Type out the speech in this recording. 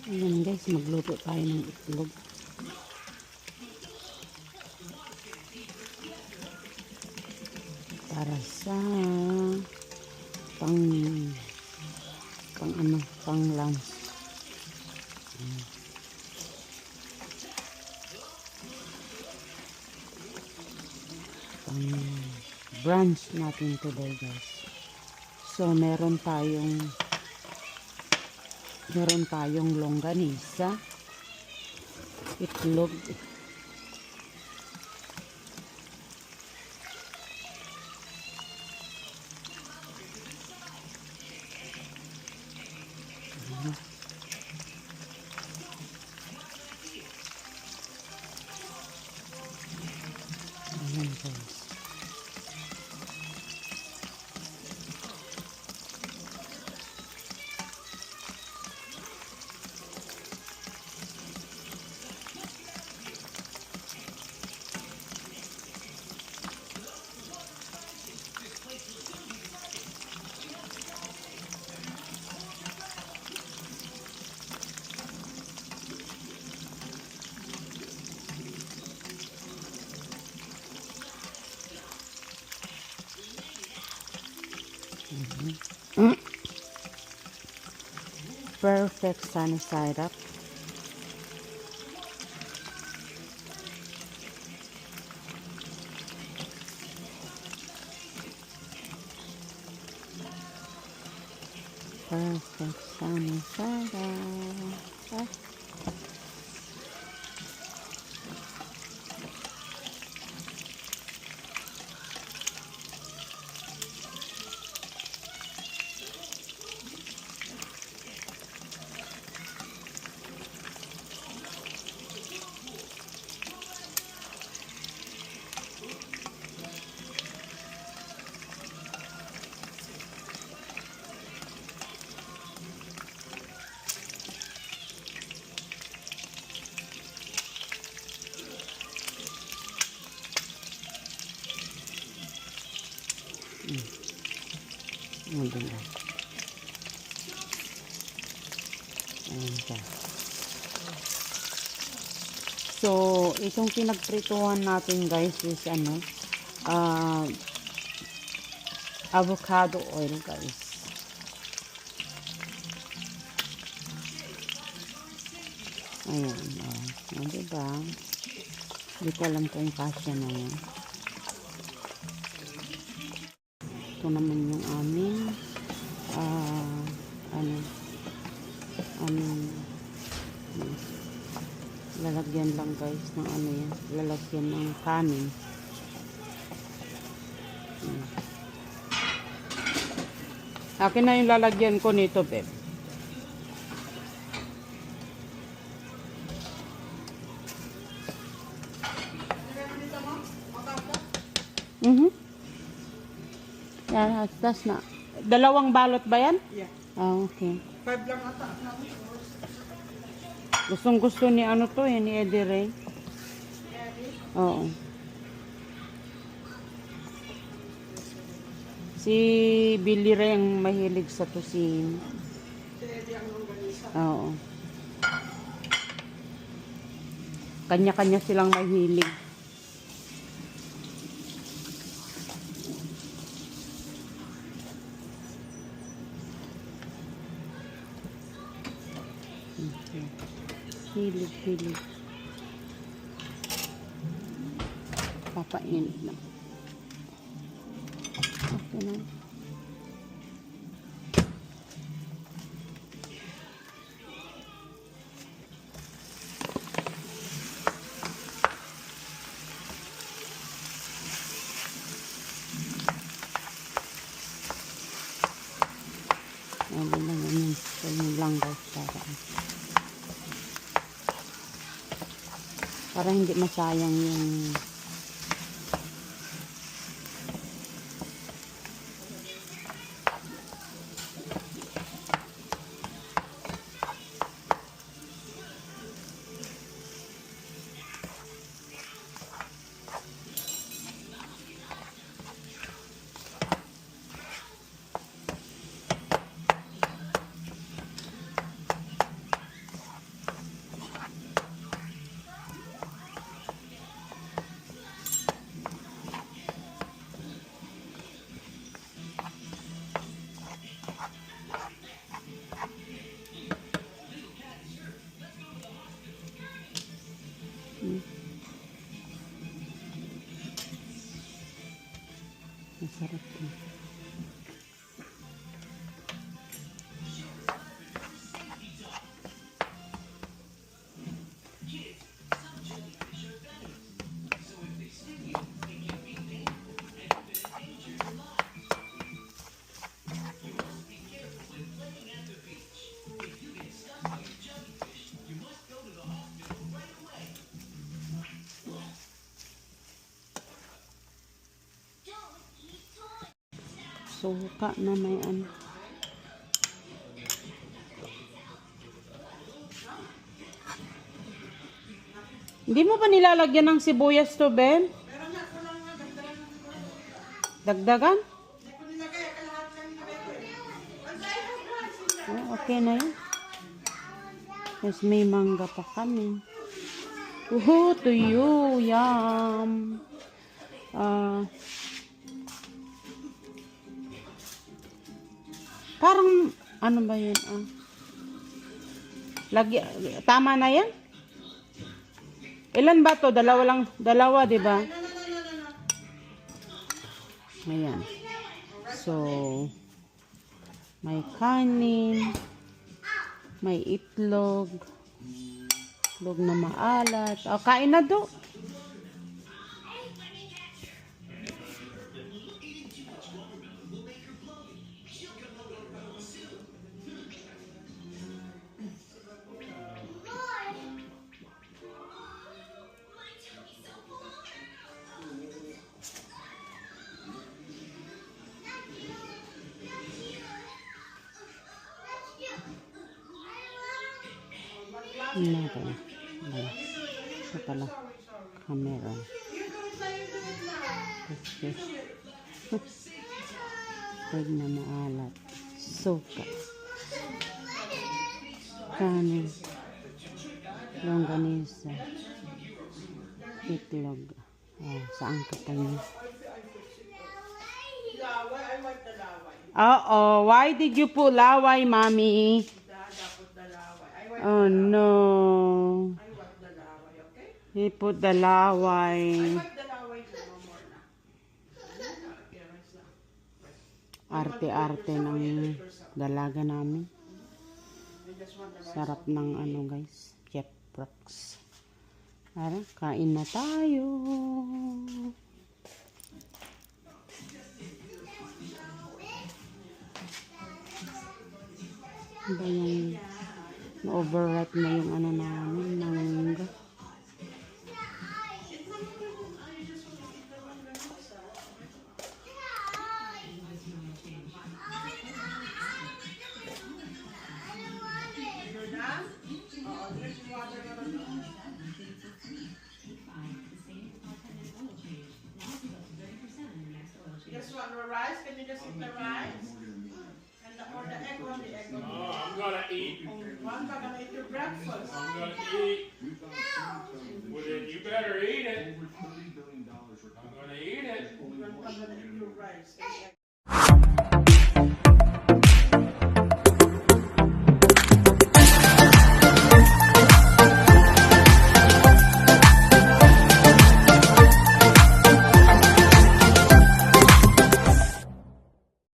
Ayan guys, magluto tayo ng itlog. Para sa pang pang lunch. Pang brunch natin today guys. So meron tayong longganisa, itlog, ayan guys. Perfect sunny side up. Perfect sunny side up. Maganda. Ayan siya. So, itong pinagprituhan natin guys is avocado oil guys. Ayan. Diba? Hindi ko alam kung kasya na yan. Ito naman yung aming lalagyan lang guys ng yan, lalagyan ng kanin. Akin na yung lalagyan ko nito, babe. Yan, tas na. Dalawang balot ba yan? Yeah. Okay. 5 lang ata. Gustong gusto ni ni Eddie Ray. Oo. Si Billy Ray ang mahilig sa tusing. Si Eddie ang longganisa. Oo. Kanya-kanya silang mahilig. Hilig. Papainit na. Okay na. Ayun lang guys, para hindi masayang yung Suka na may ano. Hindi mo ba nilalagyan ng sibuyas to, Ben? Meron nga ko lang nga, dagdagan ng ko. Dagdagan? Hindi ko nilagay, kalahat lang nilagay ko eh. Once I have rice in there. Oh, okay na yun. Tapos may mangga pa kami. Uhu, tuyo. Yum. Parang, ano ba yun? Lagi, tama na yan? Ilan ba to? Dalawa lang. Dalawa, di ba? Ayan. So, may kanin. May itlog. Itlog na maalat. O, kain na do. Meron. Ito pala. Camera. Pag na maalat. Suka. Kanin. Longganisa. Itlog. Saan ka pa yun? Laway, I want the laway. Uh-oh. Why did you put laway, mommy? Dada put the laway. I want Oh, no. the laway, okay? He put the laway. I want the laway to no more na. Okay, rice na. Arte-arte ng dalaga namin. I just want the rice. Sarap ng ano guys. Chef Rox. Tara, kain na tayo. Ba yung na-overripe na yung ano namin, mangga. Just want the rice? Can you just eat the rice? And or the egg on the egg on the Oh, I'm gonna eat. one bag gonna eat your breakfast. I'm gonna eat. Well, then you better eat it. I'm gonna eat it. One bag gonna eat your rice and egg.